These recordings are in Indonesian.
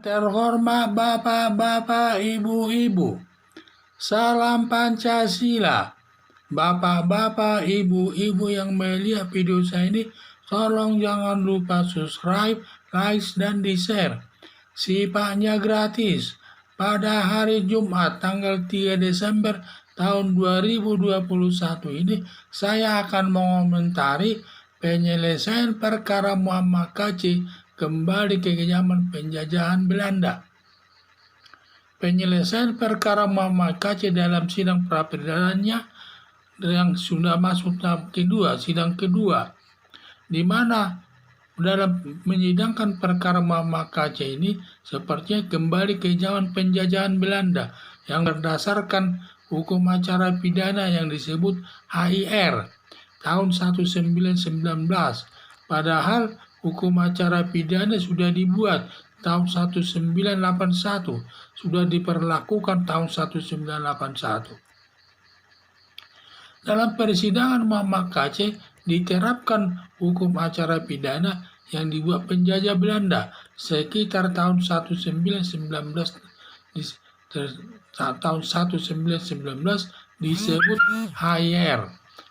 Terhormat Bapak-Bapak, Ibu-Ibu, salam Pancasila. Bapak-bapak, ibu-ibu yang melihat video saya ini, tolong jangan lupa subscribe, like, dan di-share. Sifatnya gratis. Pada hari Jumat tanggal 3 Desember tahun 2021 ini, saya akan mengomentari penyelesaian perkara Muhammad Kc kembali ke zaman penjajahan Belanda. Penyelesaian perkara Muhammad Kc dalam sidang pra-peradilannya yang sudah masuk tahap kedua, sidang kedua, di mana dalam menyidangkan perkara Muhammad Kc ini sepertinya kembali ke zaman penjajahan Belanda yang berdasarkan hukum acara pidana yang disebut HIR tahun 1919. Padahal hukum acara pidana sudah dibuat tahun 1981, sudah diperlakukan tahun 1981. Dalam persidangan Muhammad Kc diterapkan hukum acara pidana yang dibuat penjajah Belanda sekitar tahun 1919 disebut HIR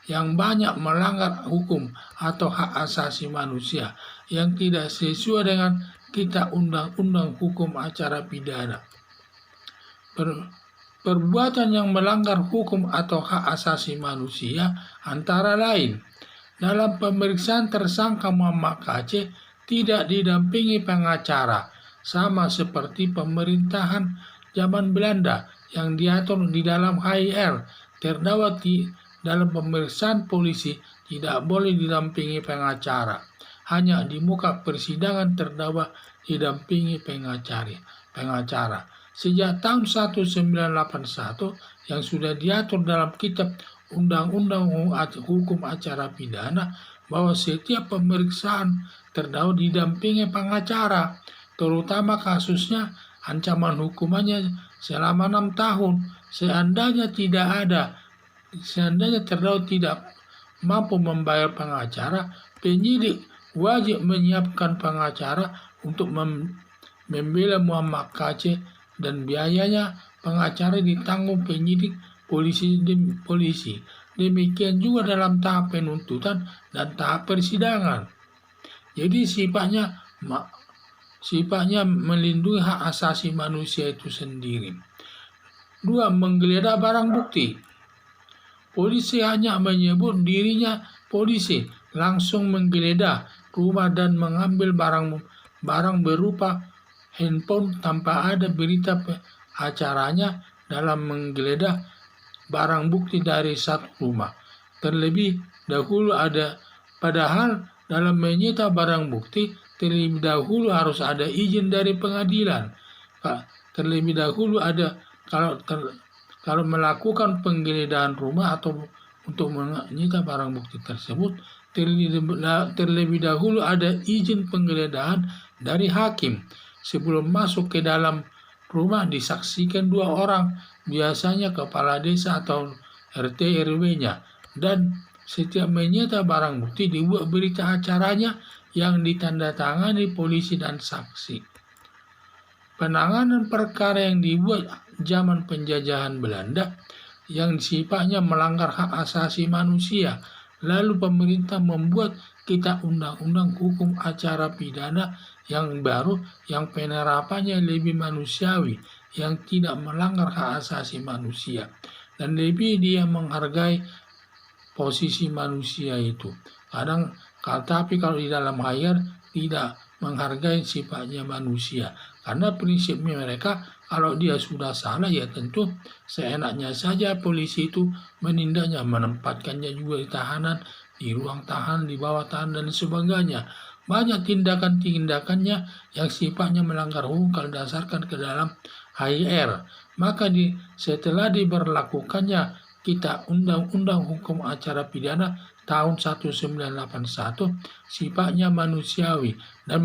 yang banyak melanggar hukum atau hak asasi manusia yang tidak sesuai dengan Kitab Undang-Undang Hukum Acara Pidana. Perbuatan yang melanggar hukum atau hak asasi manusia antara lain dalam pemeriksaan tersangka Muhammad Kc tidak didampingi pengacara, sama seperti pemerintahan zaman Belanda yang diatur di dalam HIR. Terdakwa dalam pemeriksaan polisi tidak boleh didampingi pengacara. Hanya di muka persidangan terdakwa didampingi pengacara. Sejak tahun 1981 yang sudah diatur dalam Kitab Undang-Undang Hukum Acara Pidana bahwa setiap pemeriksaan terdakwa didampingi pengacara, terutama kasusnya ancaman hukumannya selama 6 tahun. Seandainya terdakwa tidak mampu membayar pengacara, penyidik wajib menyiapkan pengacara untuk membela Muhammad Kc dan biayanya pengacara ditanggung penyidik polisi. Demikian juga dalam tahap penuntutan dan tahap persidangan. Jadi sifatnya melindungi hak asasi manusia itu sendiri. 2. Menggeledah barang bukti. Polisi hanya menyebut dirinya polisi, langsung menggeledah rumah dan mengambil barang berupa handphone tanpa ada berita acaranya dalam menggeledah barang bukti dari satu rumah. Padahal dalam menyita barang bukti terlebih dahulu harus ada izin dari pengadilan. Terlebih dahulu ada kalau melakukan penggeledahan rumah atau untuk menyita barang bukti tersebut, terlebih dahulu ada izin penggeledahan dari hakim. Sebelum masuk ke dalam rumah disaksikan 2 orang, biasanya kepala desa atau RT RW-nya, dan setiap menyita barang bukti dibuat berita acaranya yang ditandatangani polisi dan saksi. Penanganan perkara yang dibuat zaman penjajahan Belanda yang sifatnya melanggar hak asasi manusia, lalu pemerintah membuat Kitab Undang-Undang Hukum Acara Pidana yang baru yang penerapannya lebih manusiawi, yang tidak melanggar hak asasi manusia dan lebih dia menghargai posisi manusia itu. Tapi kalau di dalam HIR tidak menghargai sifatnya manusia, karena prinsipnya mereka kalau dia sudah salah ya tentu seenaknya saja polisi itu menindaknya, menempatkannya juga di tahanan, di ruang tahan, di bawah tahan dan sebagainya. Banyak tindakan-tindakannya yang sifatnya melanggar hukum kalau didasarkan ke dalam HIR. Maka setelah diberlakukannya Kitab Undang-Undang Hukum Acara Pidana tahun 1981 sifatnya manusiawi dan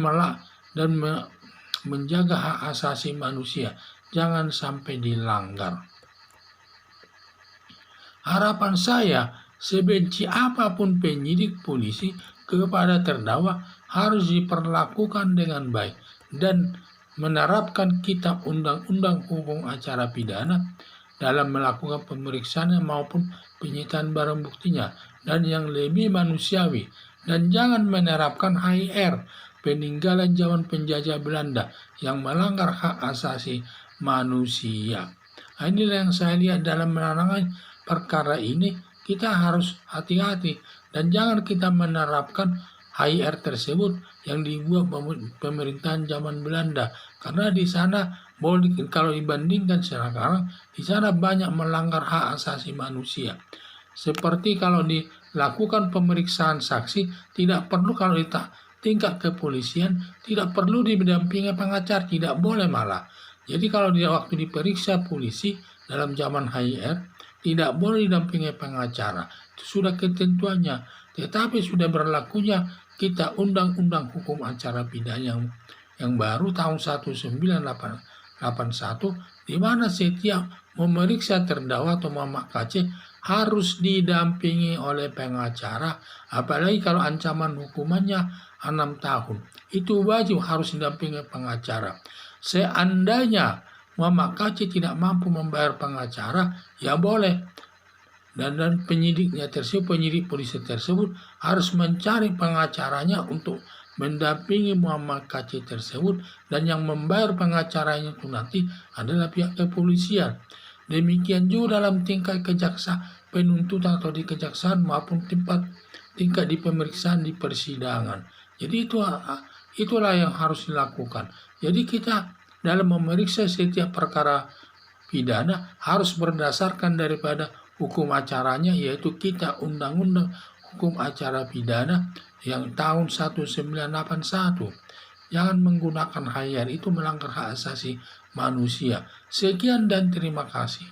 menjaga hak asasi manusia, jangan sampai dilanggar. Harapan saya, sebenci apapun penyidik polisi kepada terdakwa harus diperlakukan dengan baik dan menerapkan kitab undang-undang hukum acara pidana dalam melakukan pemeriksaan maupun penyitaan barang buktinya, dan yang lebih manusiawi, dan jangan menerapkan HIR, peninggalan zaman penjajah Belanda yang melanggar hak asasi manusia. Nah, inilah yang saya lihat dalam menangani perkara ini. Kita harus hati-hati dan jangan kita menerapkan HIR tersebut yang dibuat pemerintahan zaman Belanda, karena di sana kalau dibandingkan sekarang, di sana banyak melanggar hak asasi manusia. Seperti kalau dilakukan pemeriksaan saksi, tidak perlu kalau di tingkat kepolisian, tidak perlu didampingi pengacara, tidak boleh malah. Jadi kalau waktu diperiksa polisi dalam zaman HIR, tidak boleh didampingi pengacara. Itu sudah ketentuannya. Tetapi sudah berlakunya kita undang-undang hukum acara pidana yang baru tahun 1981, di mana setiap memeriksa terdakwa atau Muhammad KC harus didampingi oleh pengacara, apalagi kalau ancaman hukumannya 6 tahun. Itu wajib harus didampingi pengacara. Seandainya Muhammad KC tidak mampu membayar pengacara, ya boleh. Dan penyidiknya tersebut, penyidik polisi tersebut harus mencari pengacaranya untuk mendampingi Muhammad KC tersebut, dan yang membayar pengacaranya itu nanti adalah pihak kepolisian. Demikian juga dalam tingkat penuntutan atau di kejaksaan maupun tingkat di pemeriksaan di persidangan. Jadi itulah yang harus dilakukan. Jadi kita dalam memeriksa setiap perkara pidana harus berdasarkan daripada hukum acaranya, yaitu kita undang-undang hukum acara pidana yang tahun 1981. Jangan menggunakan HIR, itu melanggar hak asasi manusia. Sekian dan terima kasih.